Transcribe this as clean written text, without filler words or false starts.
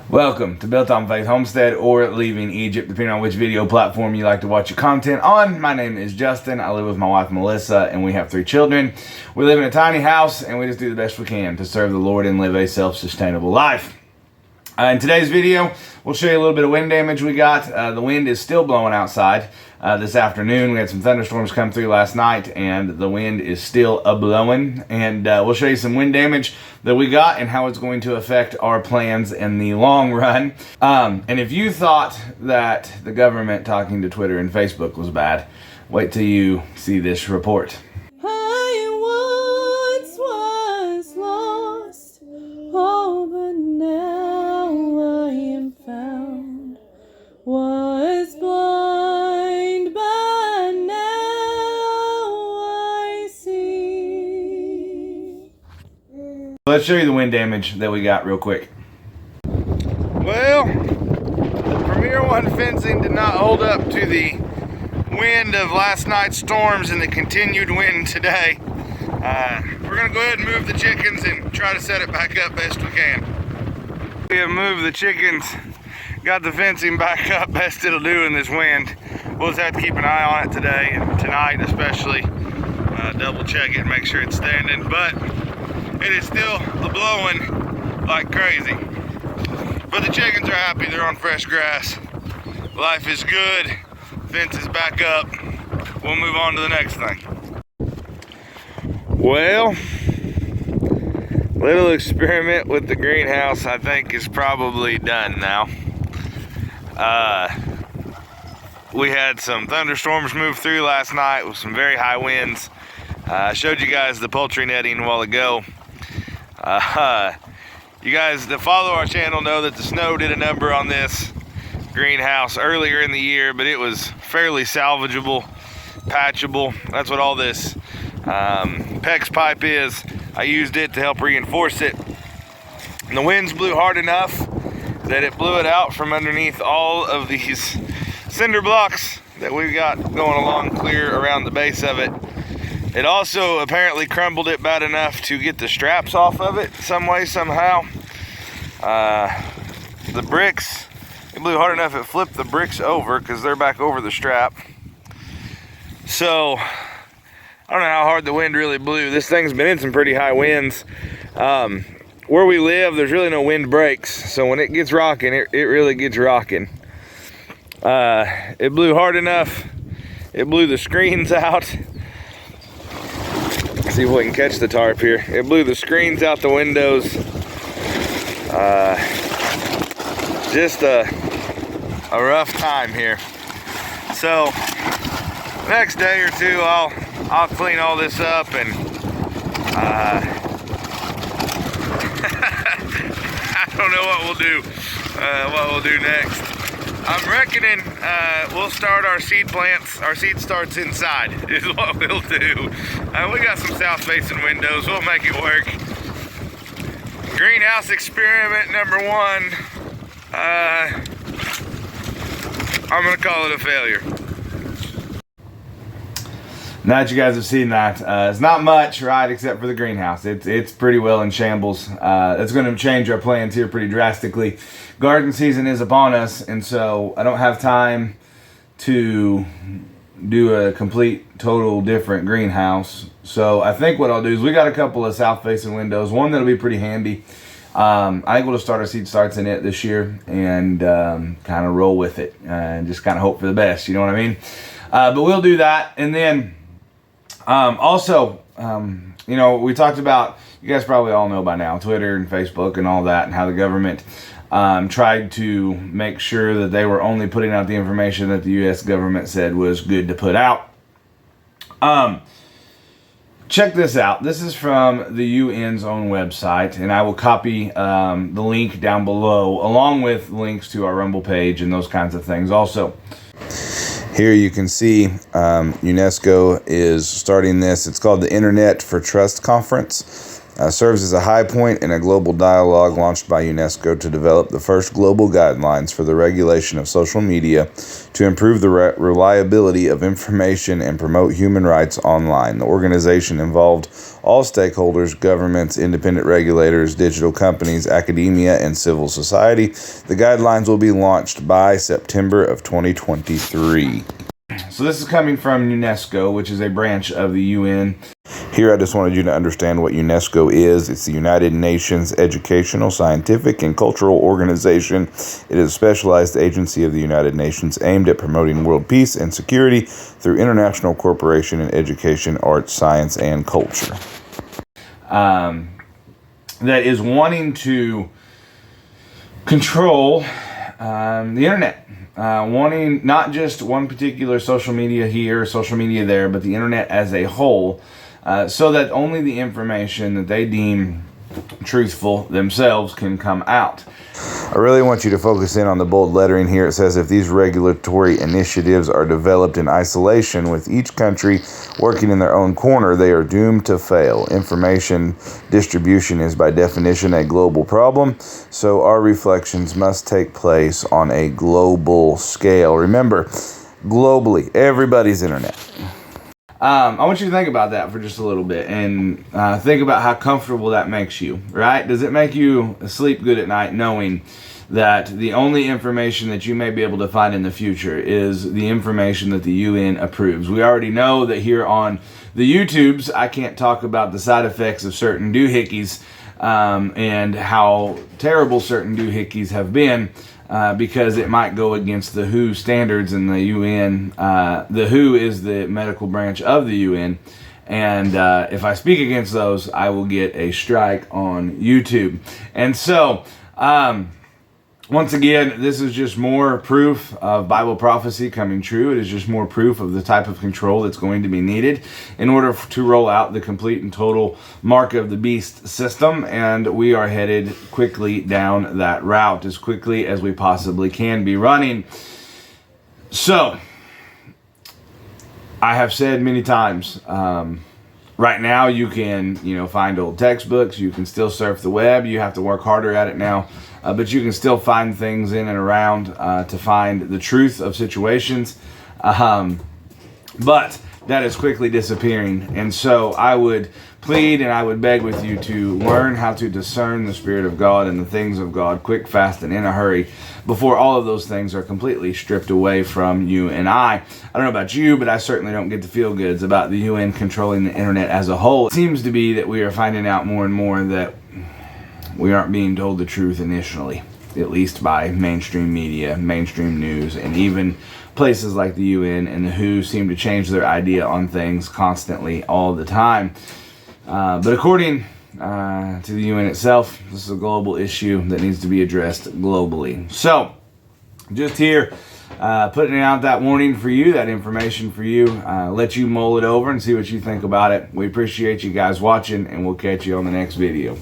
Welcome to Built on Faith Homestead, or Leaving Egypt, depending on which video platform you like to watch your content on. My name is Justin. I live with my wife Melissa, and we have 3 children. We live in a tiny house, and we just do the best we can to serve the Lord and live a self-sustainable life. In today's video, we'll show you a little bit of wind damage we got. The wind is still blowing outside this afternoon. We had some thunderstorms come through last night, and the wind is still a-blowing. And we'll show you some wind damage that we got and how it's going to affect our plans in the long run. And if you thought that the government talking to Twitter and Facebook was bad, wait till you see this report. I once was lost, oh, but now I am found. Was blind, but now I see. Let's show you the wind damage that we got real quick. Well, the Premier One fencing did not hold up to the wind of last night's storms and the continued wind today. We're going to go ahead and move the chickens and try to set it back up best we can. We have moved the chickens, got the fencing back up best it'll do in this wind. We'll just have to keep an eye on it today and tonight especially. Double check it and make sure it's standing, but it is still blowing like crazy. But the chickens are happy, they're on fresh grass. Life is good, fence is back up. We'll move on to the next thing. Well, little experiment with the greenhouse I think is probably done now. We had some thunderstorms move through last night with some very high winds. I showed you guys the poultry netting a while ago. You guys that follow our channel know that the snow did a number on this greenhouse earlier in the year, but it was fairly salvageable, patchable. That's what all this PEX pipe is. I used it to help reinforce it. And the winds blew hard enough that it blew it out from underneath all of these cinder blocks that we've got going along clear around the base of it. It also apparently crumbled it bad enough to get the straps off of it some way, somehow. The bricks, it blew hard enough it flipped the bricks over because they're back over the strap. So, I don't know how hard the wind really blew. This thing's been in some pretty high winds. Where we live, there's really no wind breaks. So when it gets rocking, it really gets rocking. It blew hard enough. It blew the screens out. See if we can catch the tarp here. It blew the screens out the windows. Just a rough time here. So next day or two, I'll clean all this up and I don't know what we'll do next. I'm reckoning we'll start our seed plants. Our seed starts inside is what we'll do. We got some south-facing windows. We'll make it work. Greenhouse experiment number 1. I'm gonna call it a failure. Now that you guys have seen that, it's not much, right, except for the greenhouse. It's pretty well in shambles. It's going to change our plans here pretty drastically. Garden season is upon us, and so I don't have time to do a complete, total different greenhouse. So I think what I'll do is we got a couple of south-facing windows, one that'll be pretty handy. I think we'll just start our seed starts in it this year and kind of roll with it and just kind of hope for the best, you know what I mean? But we'll do that, and then also, you know, we talked about, you guys probably all know by now, Twitter and Facebook and all that, and how the government tried to make sure that they were only putting out the information that the U.S. government said was good to put out. Check this out. This is from the UN's own website, and I will copy the link down below, along with links to our Rumble page and those kinds of things also. Here you can see UNESCO is starting this. It's called the Internet for Trust Conference. serves as a high point in a global dialogue launched by UNESCO to develop the first global guidelines for the regulation of social media to improve the reliability of information and promote human rights online. The organization involved all stakeholders, governments, independent regulators, digital companies, academia, and civil society. The guidelines will be launched by September of 2023. So this is coming from UNESCO, which is a branch of the UN. Here, I just wanted you to understand what UNESCO is. It's the United Nations Educational, Scientific, and Cultural Organization. It is a specialized agency of the United Nations aimed at promoting world peace and security through international cooperation in education, arts, science, and culture. That is wanting to control the internet. Wanting not just one particular social media here, social media there, but the internet as a whole, so that only the information that they deem truthful themselves can come out. I really want you to focus in on the bold lettering here. It says, if these regulatory initiatives are developed in isolation with each country working in their own corner, they are doomed to fail. Information distribution is by definition a global problem, so our reflections must take place on a global scale. Remember, globally, everybody's internet. I want you to think about that for just a little bit and think about how comfortable that makes you, right? Does it make you sleep good at night knowing that the only information that you may be able to find in the future is the information that the UN approves? We already know that here on the YouTubes, I can't talk about the side effects of certain doohickeys and how terrible certain doohickeys have been. Because it might go against the WHO standards and the UN. The WHO is the medical branch of the UN. And if I speak against those, I will get a strike on YouTube. And so, once again, this is just more proof of Bible prophecy coming true. It is just more proof of the type of control that's going to be needed in order to roll out the complete and total mark of the beast system. And we are headed quickly down that route as quickly as we possibly can be running. So, I have said many times, right now you can, find old textbooks. You can still surf the web. You have to work harder at it now. But you can still find things in and around to find the truth of situations. But that is quickly disappearing. And so I would plead and I would beg with you to learn how to discern the Spirit of God and the things of God quick, fast, and in a hurry before all of those things are completely stripped away from you and I. I don't know about you, but I certainly don't get the feel-goods about the UN controlling the internet as a whole. It seems to be that we are finding out more and more that we aren't being told the truth initially, at least by mainstream media, mainstream news, and even places like the UN and the WHO seem to change their idea on things constantly all the time. But according to the UN itself, this is a global issue that needs to be addressed globally. So, just here, putting out that warning for you, that information for you, let you mull it over and see what you think about it. We appreciate you guys watching, and we'll catch you on the next video.